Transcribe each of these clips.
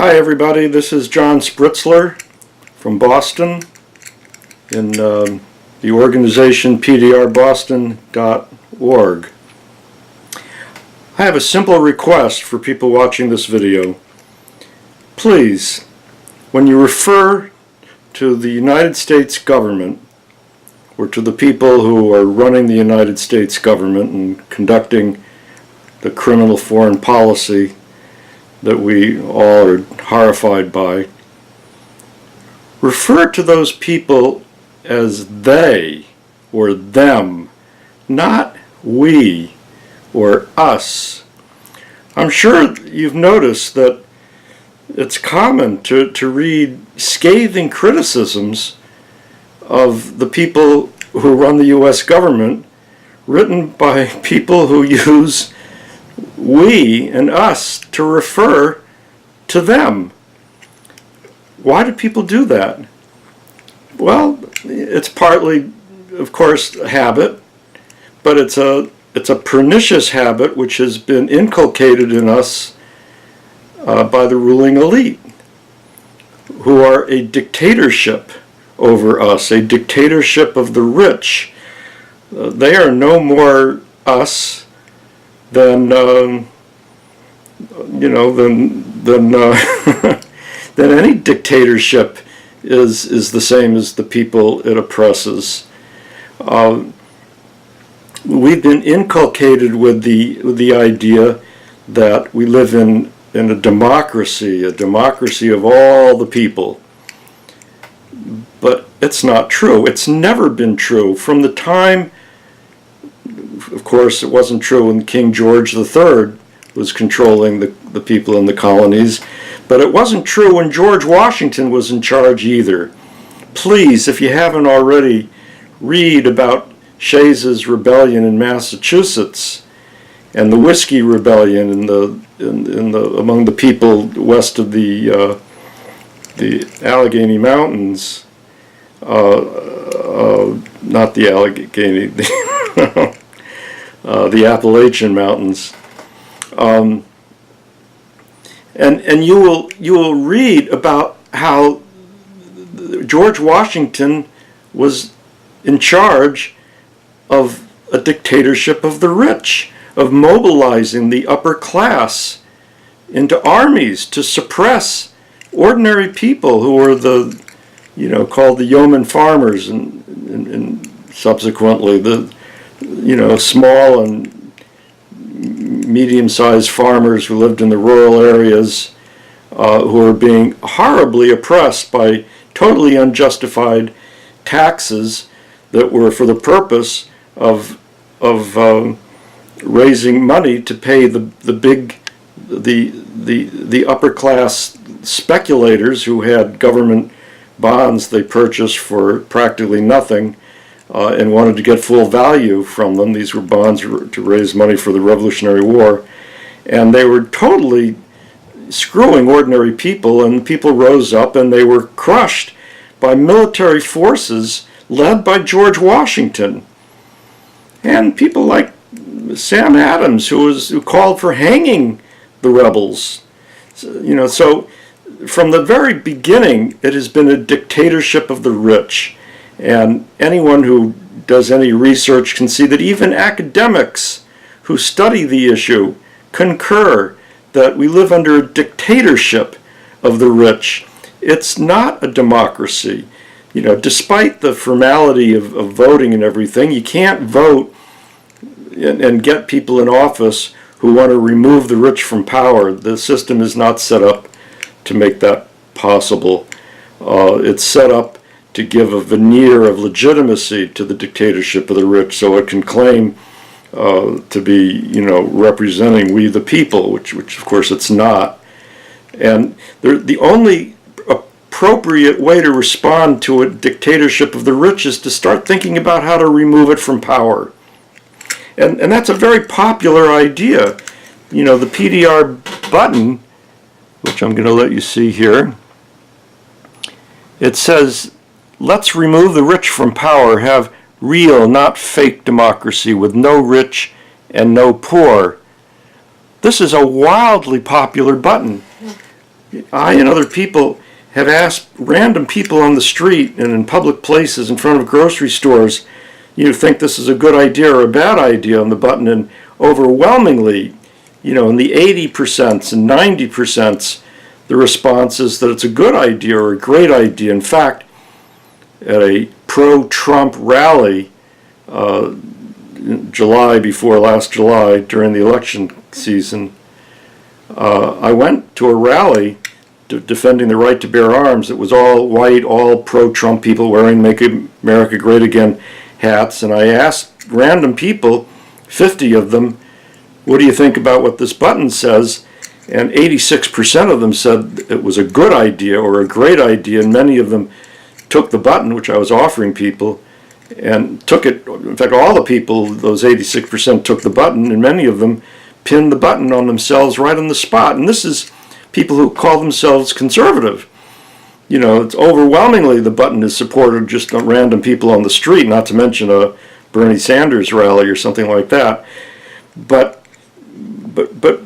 Hi everybody, this is John Spritzler from Boston in the organization PDRButton.org. I have a simple request for people watching this video. Please, when you refer to the United States government or to the people who are running the United States government and conducting the criminal foreign policy that we all are horrified by, refer to those people as they or them, not we or us. I'm sure you've noticed that it's common to read scathing criticisms of the people who run the U.S. government written by people who use we and us to refer to them. Why do people do that? Well, it's partly, of course, a habit, but it's a pernicious habit which has been inculcated in us by the ruling elite, who are a dictatorship over us, a dictatorship of the rich. They are no more us than than any dictatorship is the same as the people it oppresses. We've been inculcated with the idea that we live in a democracy of all the people. But it's not true. It's never been true. From the time, of course, it wasn't true when King George III was controlling the people in the colonies, but it wasn't true when George Washington was in charge either. Please, if you haven't already, read about Shays's rebellion in Massachusetts and the Whiskey Rebellion among the people west of the Allegheny Mountains. Not the Allegheny, the Appalachian Mountains, and you will read about how George Washington was in charge of a dictatorship of the rich, of mobilizing the upper class into armies to suppress ordinary people who were called the yeoman farmers, and subsequently the small and medium-sized farmers who lived in the rural areas, who were being horribly oppressed by totally unjustified taxes that were for the purpose of raising money to pay the upper class speculators who had government bonds they purchased for practically nothing, and wanted to get full value from them. These were bonds to raise money for the Revolutionary War, and they were totally screwing ordinary people, and people rose up and they were crushed by military forces led by George Washington. And people like Sam Adams, who called for hanging the rebels. So from the very beginning, it has been a dictatorship of the rich. And anyone who does any research can see that even academics who study the issue concur that we live under a dictatorship of the rich. It's not a democracy. Despite the formality of voting and everything, you can't vote and get people in office who want to remove the rich from power. The system is not set up to make that possible. It's set up to give a veneer of legitimacy to the dictatorship of the rich, so it can claim to be, representing we the people, which of course it's not. And the only appropriate way to respond to a dictatorship of the rich is to start thinking about how to remove it from power. And that's a very popular idea. The PDR button, which I'm going to let you see here, it says, "Let's remove the rich from power, have real, not fake democracy with no rich and no poor." This is a wildly popular button. I and other people have asked random people on the street and in public places in front of grocery stores, you think this is a good idea or a bad idea on the button, and overwhelmingly, in the 80% and 90%, the response is that it's a good idea or a great idea. In fact, at a pro-Trump rally July before last July during the election season, I went to a rally defending the right to bear arms. It was all white, all pro-Trump people wearing Make America Great Again hats, and I asked random people, 50 of them, what do you think about what this button says? And 86% of them said it was a good idea or a great idea, and many of them took the button, which I was offering people, and took it. In fact, all the people, those 86%, took the button, and many of them pinned the button on themselves right on the spot. And this is people who call themselves conservative. It's overwhelmingly the button is supported just on random people on the street, not to mention a Bernie Sanders rally or something like that. But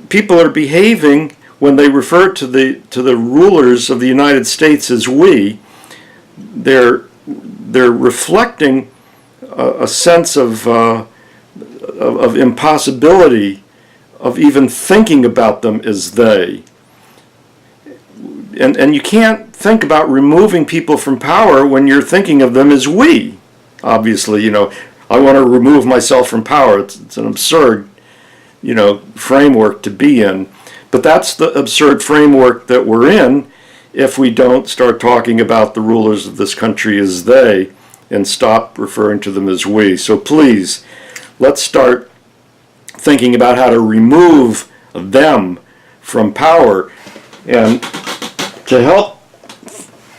people are behaving when they refer to the rulers of the United States as we. They're reflecting a sense of impossibility of even thinking about them as they. And you can't think about removing people from power when you're thinking of them as we. Obviously, I want to remove myself from power. It's an absurd framework to be in. But that's the absurd framework that we're in if we don't start talking about the rulers of this country as they and stop referring to them as we. So please, let's start thinking about how to remove them from power. And to help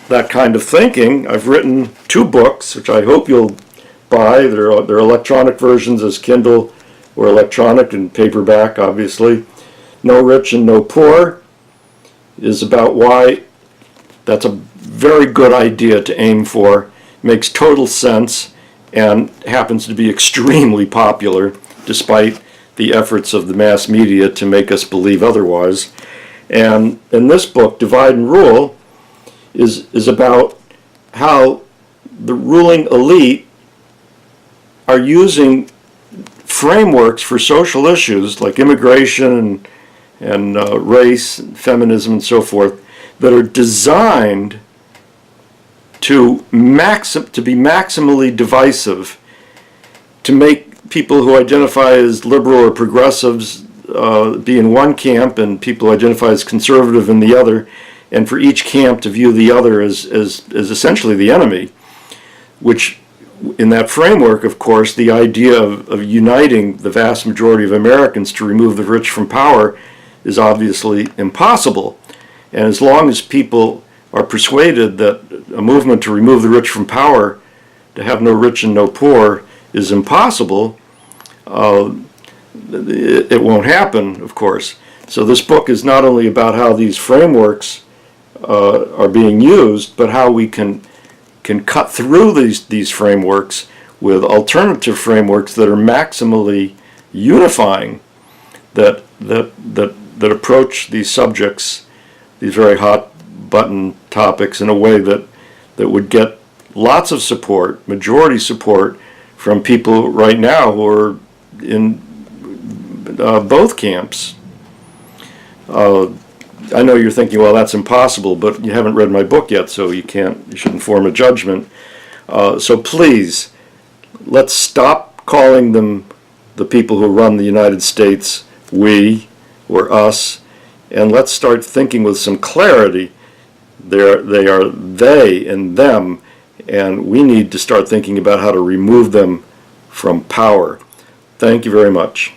that kind of thinking, I've written 2 books, which I hope you'll buy. They're electronic versions as Kindle or electronic and paperback, obviously. No Rich and No Poor is about why that's a very good idea to aim for, makes total sense, and happens to be extremely popular despite the efforts of the mass media to make us believe otherwise. And in this book, Divide and Rule, is about how the ruling elite are using frameworks for social issues like immigration and race, and feminism, and so forth, that are designed to be maximally divisive, to make people who identify as liberal or progressives be in one camp and people who identify as conservative in the other, and for each camp to view the other as essentially the enemy, which in that framework, of course, the idea of uniting the vast majority of Americans to remove the rich from power is obviously impossible. And as long as people are persuaded that a movement to remove the rich from power, to have no rich and no poor, is impossible, it won't happen, of course. So this book is not only about how these frameworks are being used, but how we can cut through these frameworks with alternative frameworks that are maximally unifying, that approach these subjects, these very hot button topics, in a way that would get lots of support, majority support, from people right now who are in both camps. I know you're thinking, well, that's impossible, but you haven't read my book yet, so you shouldn't form a judgment. So please, let's stop calling them, the people who run the United States, we or us, and let's start thinking with some clarity. They are they and them, and we need to start thinking about how to remove them from power. Thank you very much.